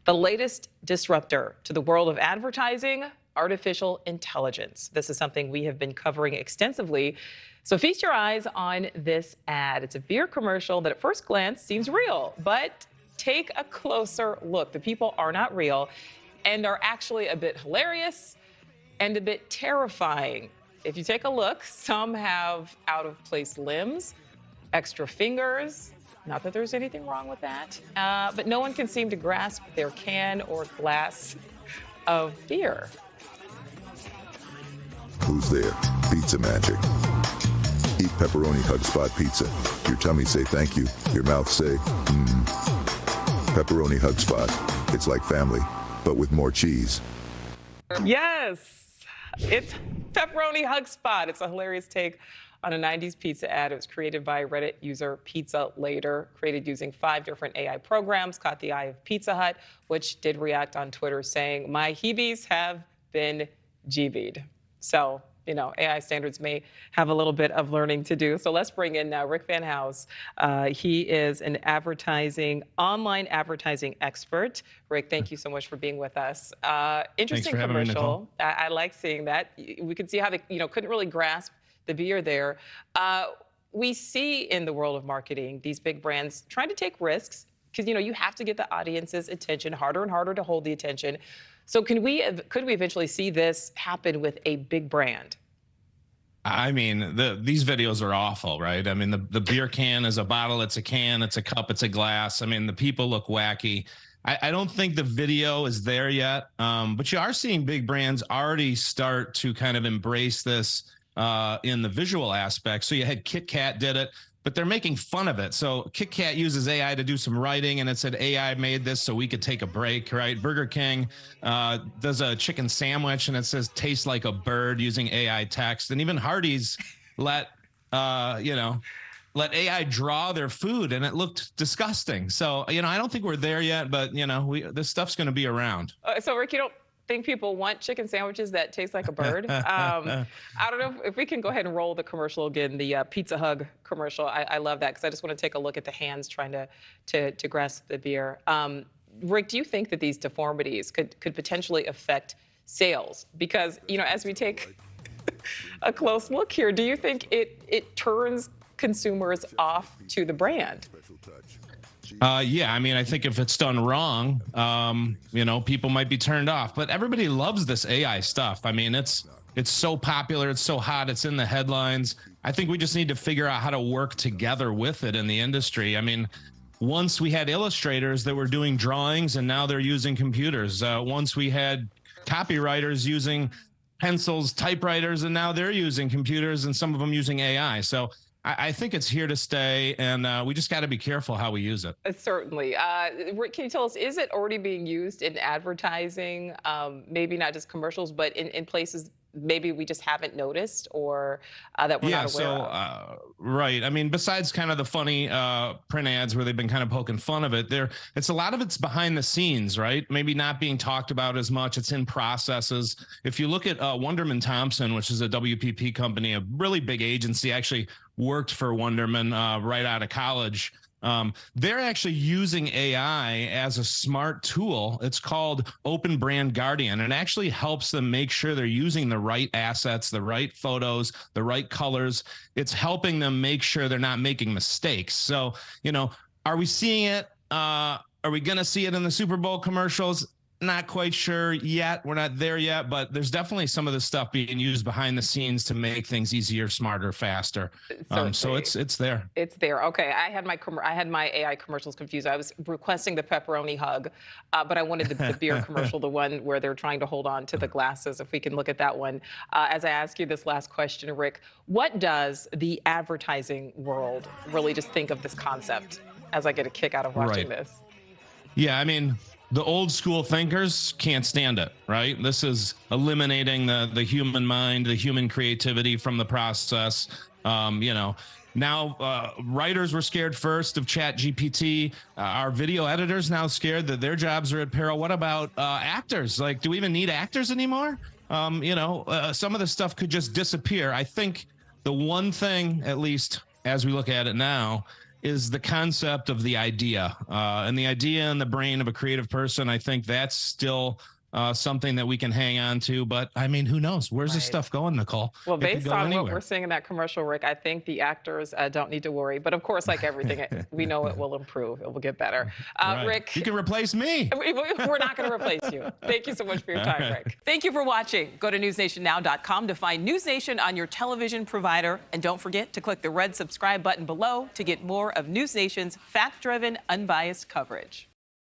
The latest disruptor to the world of advertising, artificial intelligence. This is something we have been covering extensively. So feast your eyes on this ad. It's a beer commercial that at first glance seems real, but take a closer look. The people are not real and are actually a bit hilarious and a bit terrifying. If you take a look, some have out-of-place limbs, extra fingers. Not that there's anything wrong with that, but no one can seem to grasp their can or glass of beer. Who's there? Pizza magic. Eat pepperoni hug spot pizza. Your tummy say thank you. Your mouth say, Pepperoni hug spot. It's like family, but with more cheese. Yes, it's Pepperoni Hug Spot. It's a hilarious take on a 90s pizza ad. It was created by Reddit user Pizza Later, created using 5 different AI programs, caught the eye of Pizza Hut, which did react on Twitter saying, "My heebies have been GB'd." So, you know, AI standards may have a little bit of learning to do. So let's bring in now Rick Van House. He is an online advertising expert. Rick, thank you so much for being with us. Interesting Thanks for having me, commercial. I like seeing that. We could see how they, couldn't really grasp the beer there. We see in the world of marketing these big brands trying to take risks because, you have to get the audience's attention, harder and harder to hold the attention. So could we eventually see this happen with a big brand? I mean, these videos are awful, right? I mean, the beer can is a bottle, it's a can, it's a cup, it's a glass. I mean, the people look wacky. I don't think the video is there yet, but you are seeing big brands already start to kind of embrace this in the visual aspect. So you had Kit Kat did it, but they're making fun of it. So Kit Kat uses AI to do some writing, and it said AI made this so we could take a break, right? Burger King does a chicken sandwich, and it says tastes like a bird using AI text. And even Hardee's let AI draw their food, and it looked disgusting. So, I don't think we're there yet, but, this stuff's going to be around. So, Rick, you don't think people want chicken sandwiches that taste like a bird? I don't know if we can go ahead and roll the commercial again, the Pizza Hug commercial. I love that because I just want to take a look at the hands trying to grasp the beer. Rick, do you think that these deformities could potentially affect sales? Because, as we take a close look here, do you think it turns consumers off to the brand? Yeah, I mean, I think if it's done wrong, people might be turned off. But everybody loves this AI stuff. I mean, it's so popular, it's so hot, it's in the headlines. I think we just need to figure out how to work together with it in the industry. I mean, once we had illustrators that were doing drawings, and now they're using computers. Once we had copywriters using pencils, typewriters, and now they're using computers, and some of them using AI. So I think it's here to stay, and we just got to be careful how we use it. Certainly. Rick, can you tell us, is it already being used in advertising, maybe not just commercials, but in places maybe we just haven't noticed or that we're not aware of? Right. I mean, besides kind of the funny print ads where they've been kind of poking fun of it, it's a lot of it's behind the scenes, right? Maybe not being talked about as much. It's in processes. If you look at Wunderman Thompson, which is a WPP company, a really big agency, actually worked for Wunderman right out of college. They're actually using AI as a smart tool. It's called Open Brand Guardian, and it actually helps them make sure they're using the right assets, the right photos, the right colors. It's helping them make sure they're not making mistakes. So, are we seeing it? Are we going to see it in the Super Bowl commercials? Not quite sure yet. We're not there yet, but there's definitely some of this stuff being used behind the scenes to make things easier, smarter, faster. So it's there. It's there. Okay, I had my AI commercials confused. I was requesting the pepperoni hug, but I wanted the beer commercial, the one where they're trying to hold on to the glasses. If we can look at that one. As I ask you this last question, Rick, what does the advertising world really just think of this concept? As I get a kick out of watching this. Yeah, I mean, the old school thinkers can't stand it, right? This is eliminating the human mind, the human creativity from the process. Now writers were scared first of ChatGPT. Our video editors now scared that their jobs are at peril. What about actors? Like, do we even need actors anymore? Some of the stuff could just disappear. I think the one thing, at least as we look at it now, is the concept of the idea, and the idea in the brain of a creative person. I think that's still something that we can hang on to. But I mean, who knows? Where's this stuff going, Nichole? Well, It could based go on anywhere. what we're seeing in that commercial, Rick, I think the actors don't need to worry. But of course, like everything, we know it will improve. It will get better. Right. Rick, You can replace me. we're not going to replace you. Thank you so much for your time, Rick. Thank you for watching. Go to newsnationnow.com to find News Nation on your television provider. And don't forget to click the red subscribe button below to get more of News Nation's fact-driven, unbiased coverage.